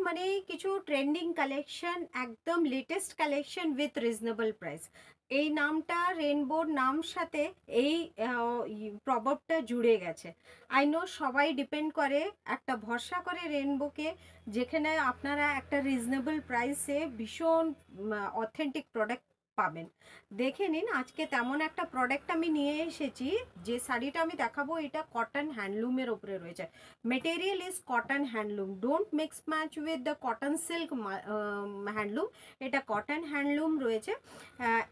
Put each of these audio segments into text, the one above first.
মানে কিছু trending collection, একদম latest collection with reasonable price. এই নামটা রেনবোর নাম সাথে এই প্রভাবটা জুড়ে গেছে। আই নো সবাই ডিপেন্ড করে, একটা ভরসা করে রেনবোকে, যেখানে আপনারা একটা রিজনেবল প্রাইসে ভীষণ অথেন্টিক প্রোডাক্ট পাবেন। দেখে নিন, আজকে তেমন একটা প্রোডাক্ট আমি নিয়ে এসেছি। যে শাড়িটা আমি দেখাবো এটা কটন হ্যান্ডলুমের উপরে রয়েছে। Material is cotton handloom, don't mix match with the cotton silk handloom. এটা কটন হ্যান্ডলুম রয়েছে।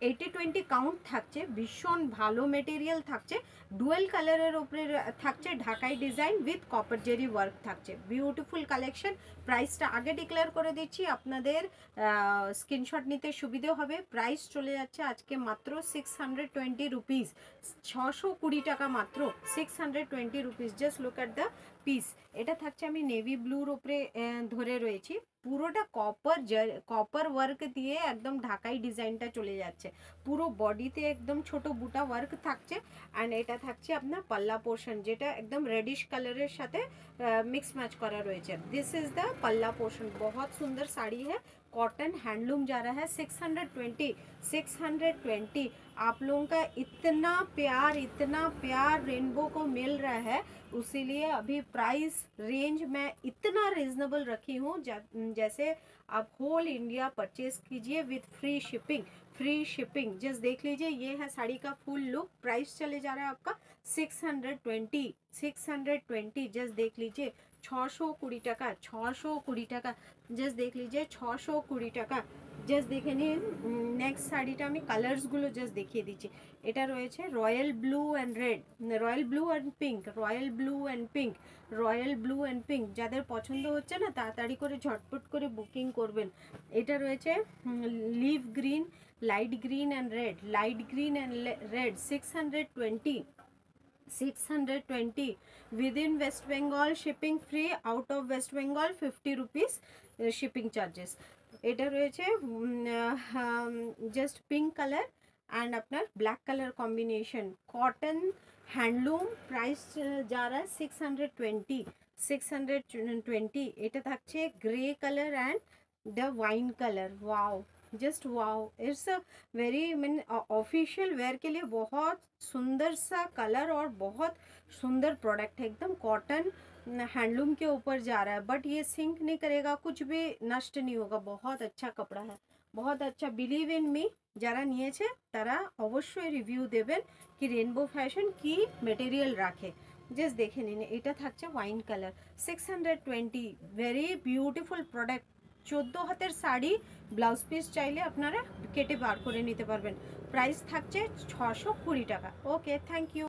80-20 কাউন্ট থাকছে, ভীষণ ভালো মেটেরিয়াল থাকছে, ডুয়েল কালারের উপরে থাকছে, ঢাকাই design with copper zari work থাকছে। Beautiful collection. প্রাইসটা আগে ডিক্লেয়ার করে দিচ্ছি, আপনাদের স্ক্রিনশট নিতে সুবিধে হবে। প্রাইস চলে যাচ্ছে আজকে মাত্র 620 রুপিস, 620 টাকা মাত্র, 620 rupees. Just look at the piece. এটা থাকছে, আমি নেভি ব্লুর উপরে ধরে রয়েছি, পুরোটা কপার ওয়ার্ক দিয়ে একদম ঢাকাই ডিজাইনটা চলে যাচ্ছে, পুরো বডিতে একদম ছোট বুটা ওয়ার্ক থাকছে। অ্যান্ড এটা থাকছে আপনার পাল্লা পোর্শন, যেটা একদম রেডিশ কালারের সাথে मिक्स मैच करा রয়েছে। दिस इज द पल्ला पोर्शन। बहुत सुंदर साड़ी है, कॉटन हैंडलूम जा रहा है। 620 आप लोगों का इतना प्यार रेनबो को मिल रहा है, उसीलिए अभी प्राइस रेंज मैं इतना रिजनेबल रखी हूँ। जैसे आप होल इंडिया परचेज कीजिए विथ फ्री शिपिंग। जस्ट देख लीजिए, ये है साड़ी का फुल लुक। प्राइस चले जा रहा है आपका 620। जस्ट देख लीजिए, 620 টাকা, 620 টাকা। জাস্ট দেখ লিজিয়ে 620 টাকা। জাস্ট দেখে নিন। নেক্সট শাড়িটা আমি কালার্সগুলো জাস্ট দেখিয়ে দিচ্ছি। এটা রয়েছে royal blue and red, royal blue and pink, royal blue and pink, royal blue and pink. যাদের পছন্দ হচ্ছে না, তাড়াতাড়ি করে ঝটপট করে বুকিং করবেন। এটা রয়েছে leaf green, light green and red, light green and red. 620 within West Bengal, shipping free, out of West Bengal 50 rupees shipping charges। এটা রয়েছে জাস্ট পিঙ্ক কালার অ্যান্ড আপনার black colour combination, cotton handloom. Price যা রা 620। এটা থাকছে grey colour and the wine colour. Wow, just wow, it's a very mean official wear के लिए बहुत सुंदर सा कलर और बहुत सुंदर प्रोडक्ट है। एकदम कॉटन हैंडलूम के ऊपर जा रहा है, बट ये सिंक नहीं करेगा, कुछ भी नष्ट नहीं होगा। बहुत अच्छा कपड़ा है, बहुत अच्छा। बिलीव इन मी, যারা নিয়েছে তারা অবশ্যই রিভিউ দেবেন কি রেনবো ফ্যাশন কি মেটেরিয়াল রাখে। জাস্ট দেখে নিন, এটা থাকছে wine colour. 620, very beautiful product. 14 হাতের শাড়ি, ব্লাউজ পিস চাইলে আপনারা কেটে বার করে নিতে পারবেন। প্রাইস থাকছে 620 টাকা। ওকে, থ্যাংক ইউ।